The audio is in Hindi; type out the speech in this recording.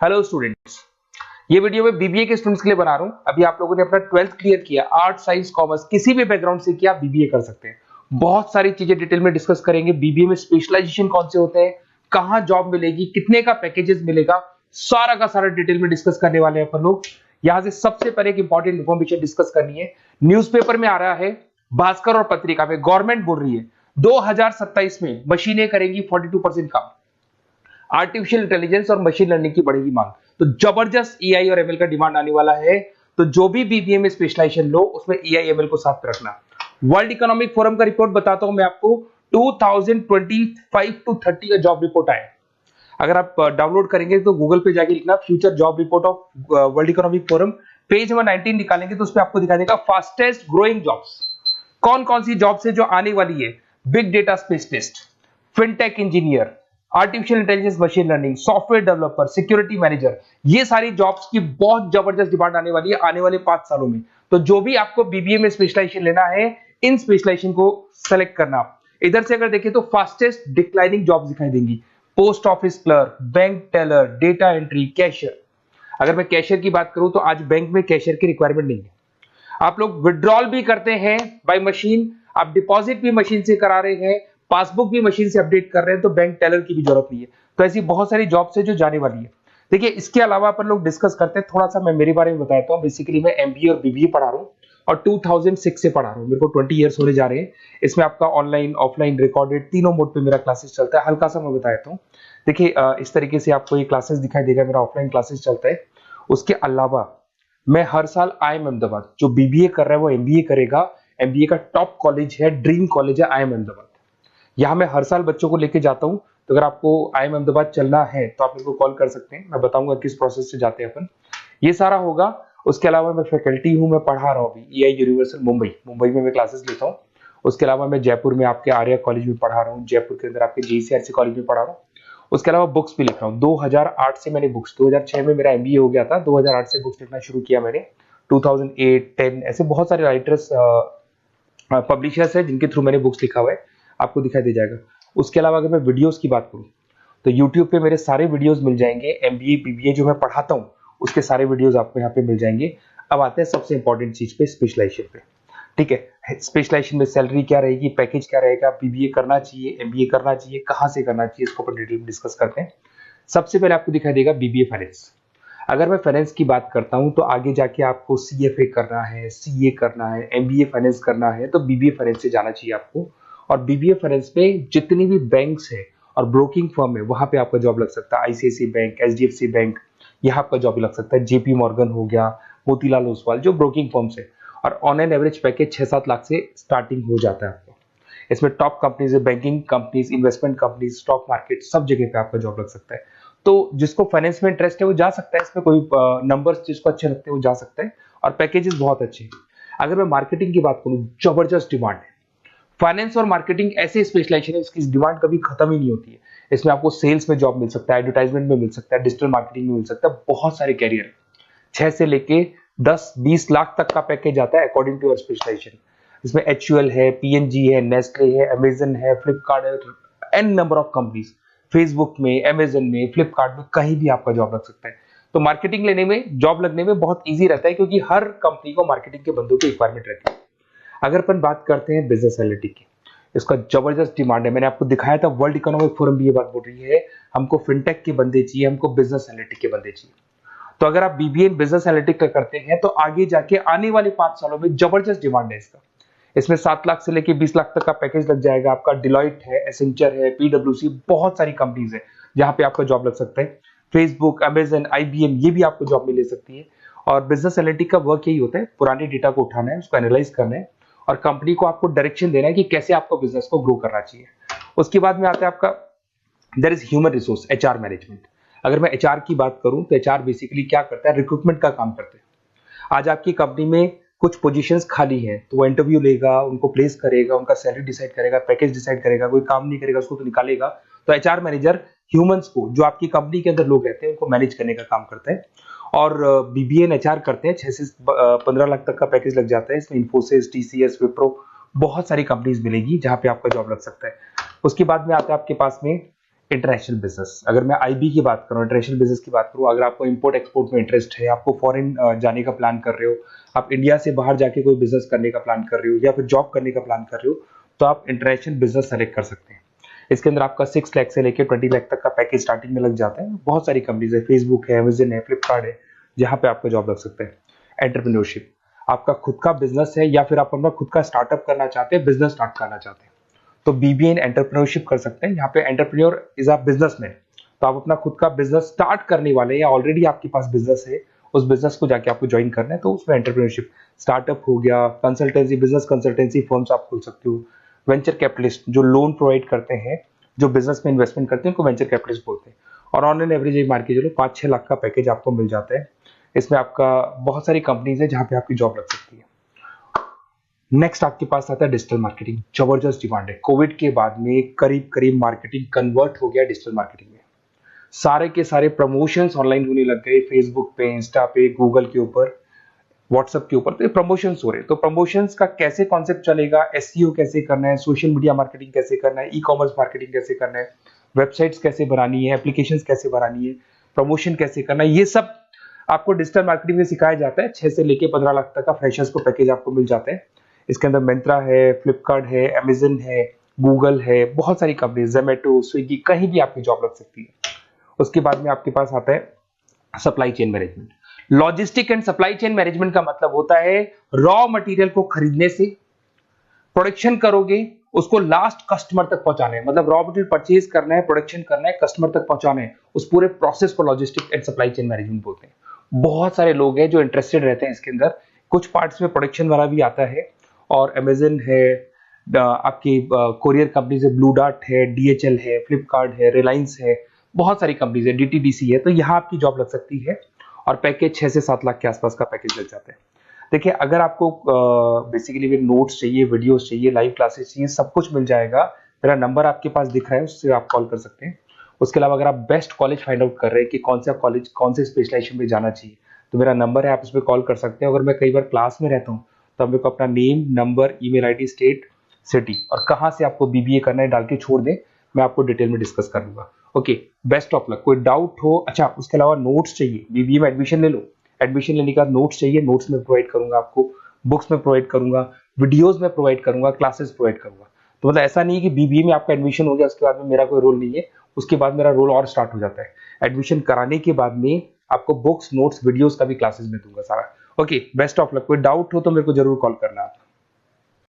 हेलो स्टूडेंट्स, ये वीडियो मैं बीबीए के स्टूडेंट्स के लिए बना रहा हूँ। अभी आप लोगों ने अपना 12th क्लियर किया, आर्ट साइंस कॉमर्स किसी भी बैकग्राउंड से किया, आप बीबीए कर सकते हैं। बहुत सारी चीजें डिटेल में डिस्कस करेंगे। बीबीए में स्पेशलाइजेशन कौन से होते हैं, कहाँ जॉब मिलेगी, कितने का पैकेजेस मिलेगा, सारा का सारा डिटेल में डिस्कस करने वाले हैं अपन लोग। यहाँ से सबसे पहले एक इंपॉर्टेंट इन्फॉर्मेशन डिस्कस करनी है। न्यूज़पेपर में आ रहा है, भास्कर और पत्रिका में गवर्नमेंट बोल रही है 2027 में मशीनें करेंगी 42% काम। आर्टिफिशियल इंटेलिजेंस और मशीन लर्निंग की बढ़ेगी मांग, तो जबरदस्त एआई और एमएल का डिमांड आने वाला है। तो जो भी बीबीए में स्पेशलाइजेशन लो उसमें एआई एमएल को साथ रखना। वर्ल्ड इकोनॉमिक फोरम का रिपोर्ट बताता हूं मैं आपको, 2025 टू 30 का जॉब रिपोर्ट आया। अगर आप डाउनलोड करेंगे तो गूगल पे जाके लिखना future job report of world economic forum, page number 19 निकालेंगे तो उसमें आपको दिखा देगा फास्टेस्ट ग्रोइंग जॉब्स कौन कौन सी जॉब्स है जो आने वाली है। Big data specialist, fintech engineer, artificial intelligence machine learning, software developer, security manager, ये सारी जॉब्स की बहुत जबरदस्त डिमांड आने वाली है आने वाले 5 सालों में। तो जो भी आपको बीबीए में स्पेशलाइजेशन लेना है, इन स्पेशलाइजेशन को सेलेक्ट करना। इधर से अगर देखें तो फास्टेस्ट डिक्लाइनिंग जॉब्स दिखाई देंगी, post office clerk, bank teller, data entry, cashier. अगर मैं कैशियर की बात करूं तो आज बैंक में कैशियर की रिक्वायरमेंट नहीं है। आप लोग विड्रॉल भी करते हैं बाय मशीन, आप डिपॉजिट भी मशीन से करा रहे हैं, पासबुक भी मशीन से अपडेट कर रहे हैं, तो बैंक टेलर की भी जरूरत नहीं है। तो ऐसी बहुत सारी जॉब्स है जो जाने वाली है। देखिए, इसके अलावा अपन लोग डिस्कस करते हैं, थोड़ा सा मैं मेरे बारे में बताता हूँ। बेसिकली मैं एमबीए और बीबीए पढ़ा रहा हूँ और 2006 से पढ़ा रहा हूँ। मेरे को 20 ईयर्स होने जा रहे हैं। इसमें आपका ऑनलाइन, ऑफलाइन, रिकॉर्डेड तीनों मोड पे मेरा क्लासेस चलता है। हल्का सा मैं बता देता हूँ। देखिए, इस तरीके से आपको ये क्लासेस दिखाई देगा, मेरा ऑफलाइन क्लासेस चलता है। उसके अलावा मैं हर साल आईएम अहमदाबाद, जो बीबीए कर रहा है वो एमबीए करेगा। एमबीए का टॉप कॉलेज है, ड्रीम कॉलेज है आईएम अहमदाबाद। यहाँ मैं हर साल बच्चों को लेके जाता हूँ। तो अगर आपको आईएम अहमदाबाद चलना है तो आप मेरे को कॉल कर सकते हैं, मैं बताऊंगा किस प्रोसेस से जाते हैं अपन। ये सारा होगा। उसके अलावा मैं फैकल्टी हूँ, मैं पढ़ा रहा हूँ अभी एआई यूनिवर्सल मुंबई में मैं क्लासेस लेता हूँ। उसके अलावा मैं जयपुर में आपके आर्या कॉलेज में पढ़ा रहा हूँ, जयपुर के अंदर आपके जीसीआरसी कॉलेज में पढ़ा रहा हूँ। उसके अलावा बुक्स भी लिख रहा हूँ। 2008 से मैंने बुक्स, 2006 में मेरा एमबीए हो गया था, 2008 से बुक्स लिखना शुरू किया मैंने। 2008, 10 ऐसे बहुत सारे राइटर्स, पब्लिशर्स है जिनके थ्रू मैंने बुक्स लिखा हुआ है, आपको दिखाई दे जाएगा। उसके अलावा अगर मैं वीडियोस की बात करूं तो यूट्यूब पे मेरे सारे वीडियोस मिल जाएंगे। एमबीए बीबीए जो मैं पढ़ाता हूं उसके सारे वीडियोस आपको यहाँ पे मिल जाएंगे। अब आते हैं सबसे इंपॉर्टेंट चीज पे, स्पेशलाइजेशन पे। ठीक है, स्पेशलाइजेशन में सैलरी क्या रहेगी, पैकेज क्या रहेगा, बीबीए करना चाहिए, एमबीए करना चाहिए, कहाँ से करना चाहिए, इसको अपन डिटेल में डिस्कस करते हैं। सबसे पहले आपको दिखाई देगा बीबीए फाइनेंस। अगर मैं फाइनेंस की बात करता हूं तो आगे जाके आपको सीएफए करना है, सीए करना है, एमबीए फाइनेंस करना है, तो बीबीए फाइनेंस से जाना चाहिए आपको। और बीबीए फाइनेंस में जितनी भी बैंक्स है और ब्रोकिंग फर्म है वहां पे आपका जॉब लग सकता है। आईसीआईसीआई बैंक, एचडीएफसी बैंक, यहाँ आपका जॉब लग सकता है। जेपी मॉर्गन हो गया, मोतीलाल ओसवाल, जो ब्रोकिंग फर्म्स है। और on an average package 6-7 lakh से स्टार्टिंग हो जाता है आपको। इसमें टॉप कंपनीज है, banking companies, investment companies, stock market, सब जगह पे आपका जॉब लग सकता है। तो जिसको फाइनेंस में इंटरेस्ट है वो जा सकता है, इसमें कोई नंबर्स जिसको अच्छे लगते हैं वो जा सकता है, और पैकेजेस बहुत अच्छे हैं। अगर मैं मार्केटिंग की बात करूं, जबरदस्त डिमांड है। फाइनेंस और मार्केटिंग ऐसे स्पेशलाइजेशन है इसकी डिमांड कभी खत्म ही नहीं होती है। इसमें आपको सेल्स में जॉब मिल सकता है, एडवर्टाइजमेंट में मिल सकता है, डिजिटल मार्केटिंग में मिल सकता है, बहुत सारे कैरियर, 6 से लेके 10-20 लाख तक का पैकेज आता है अकॉर्डिंग टू योर स्पेशलाइजेशन। इसमें एचयूएल है, पीएनजी है, नेस्ले है, अमेजन है, फ्लिपकार्ट है, n number of companies. Facebook में, अमेजन में, फ्लिपकार्ट में, कहीं भी आपका जॉब लग सकता है। तो मार्केटिंग लेने में, जॉब लगने में बहुत इजी रहता है, क्योंकि हर कंपनी को मार्केटिंग के बंदों की रिक्वायरमेंट रहती है। अगर अपन बात करते हैं बिजनेस एनालिटिक की, इसका जबरदस्त डिमांड है। मैंने आपको दिखाया था, वर्ल्ड इकोनॉमिक फोरम भी ये बात बोल रही है, हमको फिनटेक के बंदे चाहिए, हमको बिजनेस एनालिटिक के बंदे चाहिए। तो अगर आप बीबीए बिजनेस एनालिटिक का करते हैं तो आगे जाके आने वाले 5 सालों में जबरदस्त डिमांड है इसका। इसमें 7 लाख से लेके 20 लाख तक का पैकेज लग जाएगा आपका। डिलॉइट है, एसेंचर है, पीडब्ल्यूसी, बहुत सारी कंपनीज है जहां पे आपका जॉब लग सकता है। फेसबुक, अमेजन, आईबीएम, ये भी आपको जॉब में ले सकती है। और बिजनेस एनालिटिक का वर्क यही होता है, पुराने डेटा को उठाना है, उसको एनालाइज करना है और कंपनी को आपको डायरेक्शन देना है कि कैसे आपको बिजनेस को ग्रो करना चाहिए। उसके बाद में आता है आपका there is human resource, HR management. अगर मैं एचआर की बात करूं तो एचआर बेसिकली क्या करता है, रिक्रूटमेंट का काम करते हैं। आज आपकी कंपनी में कुछ पोजीशंस खाली हैं तो वो इंटरव्यू लेगा, उनको प्लेस करेगा, उनका सैलरी डिसाइड करेगा, पैकेज डिसाइड करेगा, कोई काम नहीं करेगा उसको तो निकालेगा। तो एचआर मैनेजर ह्यूमंस को, जो आपकी कंपनी के अंदर लोग रहते हैं, उनको मैनेज करने का काम करता है। और बीबीए एचआर करते हैं, 6 से 15 लाख तक का पैकेज लग जाता है। इसमें इन्फोसिस, टीसीएस, विप्रो, बहुत सारी कंपनीज मिलेगी जहां पे आपका जॉब लग सकता है। उसके बाद में आता है आपके पास में इंटरनेशनल बिजनेस, अगर मैं आईबी की बात करूं, इंटरनेशनल बिजनेस की बात करूं, अगर आपको इंपोर्ट एक्सपोर्ट में इंटरेस्ट है, आपको फॉरेन जाने का प्लान कर रहे हो, आप इंडिया से बाहर जाके कोई बिजनेस करने का प्लान कर रहे हो या फिर जॉब करने का प्लान कर रहे हो, तो आप इंटरनेशनल बिजनेस सेलेक्ट कर सकते हैं। इसके अंदर आपका 6 लाख से लेकर 20 लाख तक का पैकेज स्टार्टिंग में लग जाता है। बहुत सारी कंपनीज है, फेसबुक है, अमेजन है, फ्लिपकार्ट है, जहां पे आपका जॉब लग सकता है। एंटरप्रेन्योरशिप, आपका खुद का बिजनेस है या फिर आप अपना खुद का स्टार्टअप करना चाहते हैं, बिजनेस स्टार्ट करना चाहते हैं, तो बीबीए इन एंटरप्रेन्योरशिप कर सकते हैं। यहाँ पे एंटरप्रेन्योर इज अ बिजनेसमैन, तो आप अपना खुद का बिजनेस स्टार्ट करने वाले हैं या ऑलरेडी आपके पास बिजनेस है, उस बिजनेस को जाके आपको ज्वाइन करना है, तो उसमें एंटरप्रेन्योरशिप। स्टार्टअप हो गया, कंसल्टेंसी, बिजनेस कंसल्टेंसी फर्म्स आप खोल सकते हो। वेंचर कैपिटलिस्ट जो लोन प्रोवाइड करते हैं, जो बिजनेस में इन्वेस्टमेंट करते हैं, उनको वेंचर कैपिटलिस्ट बोलते हैं। और ऑन एन एवरेज एक मान के चलो 5-6 लाख का पैकेज आपको मिल जाता है। इसमें आपका बहुत सारी कंपनीज है जहां पे आपकी जॉब लग सकती है। नेक्स्ट आपके पास आता है डिजिटल मार्केटिंग। जबरदस्त डिमांड है, कोविड के बाद में करीब करीब मार्केटिंग कन्वर्ट हो गया डिजिटल मार्केटिंग में। सारे के सारे प्रमोशंस ऑनलाइन होने लग गए, फेसबुक पे, इंस्टा पे, गूगल के ऊपर, व्हाट्सएप के ऊपर, तो प्रमोशंस हो रहे हैं। तो प्रमोशंस का कैसे कॉन्सेप्ट चलेगा, एसईओ कैसे करना है, सोशल मीडिया मार्केटिंग कैसे करना है, ई कॉमर्स मार्केटिंग कैसे करना है, वेबसाइट्स कैसे बनानी है, एप्लीकेशंस कैसे बनानी है, प्रमोशन कैसे करना है, ये सब आपको डिजिटल मार्केटिंग में सिखाया जाता है। 6 से लेके 15 लाख तक का फ्रेशर्स को पैकेज आपको मिल जाता है। इसके अंदर मिंत्रा है, फ्लिपकार्ट है, अमेजन है, गूगल है, बहुत सारी कंपनी, जोमेटो, स्विगी, कहीं भी आपकी जॉब लग सकती है। उसके बाद में आपके पास आता है supply chain management. Logistic and supply chain management का मतलब होता है रॉ मटेरियल को खरीदने से, प्रोडक्शन करोगे, उसको लास्ट कस्टमर तक पहुंचाना है, मतलब रॉ मटेरियल परचेज करना है, प्रोडक्शन करना है, कस्टमर तक पहुंचाना है, उस पूरे प्रोसेस को logistic and supply chain management बोलते हैं। बहुत सारे लोग हैं जो इंटरेस्टेड रहते हैं इसके अंदर। कुछ पार्ट्स में प्रोडक्शन वाला भी आता है, और अमेजन है, आपकी कोरियर कंपनी से ब्लू डार्ट है, डीएचएल है, फ्लिपकार्ट है, रिलायंस है, बहुत सारी कंपनीज है, डीटीडीसी है, तो यहाँ आपकी जॉब लग सकती है। और पैकेज 6 से 7 लाख के आसपास का पैकेज लग जाता है। देखिए, अगर आपको बेसिकली भी नोट्स चाहिए, वीडियोस चाहिए, लाइव क्लासेस चाहिए, सब कुछ मिल जाएगा। मेरा नंबर आपके पास दिख रहा है, उससे आप कॉल कर सकते हैं। उसके अलावा अगर आप बेस्ट कॉलेज फाइंड आउट कर रहे हैं कि कौन सा कॉलेज, कौन से स्पेशलाइजेशन में जाना चाहिए, तो मेरा नंबर है, आप उस पर कॉल कर सकते हैं। अगर मैं कई बार क्लास में रहता हूँ तो मेरे को अपना name, number, email ID, state, city और कहाँ से आपको बीबीए करना है डाल के छोड़ दें, मैं आपको डिटेल में डिस्कस कर लूंगा। Okay, best of luck. कोई डाउट हो, अच्छा उसके अलावा नोट्स चाहिए, बीबीए में एडमिशन ले लो, एडमिशन लेने के बाद नोट्स चाहिए, नोट्स में प्रोवाइड करूंगा आपको, बुक्स में प्रोवाइड करूंगा, वीडियोस में प्रोवाइड करूंगा, क्लासेस प्रोवाइड करूंगा। तो मतलब ऐसा नहीं है कि बीबीए में आपका एडमिशन हो गया उसके बाद में मेरा कोई रोल नहीं है, उसके बाद मेरा रोल और स्टार्ट हो जाता है। एडमिशन कराने के बाद में आपको बुक्स, नोट्स, वीडियोस का भी क्लासेस में दूंगा सारा। Okay, best of luck. कोई डाउट हो तो मेरे को जरूर कॉल करना।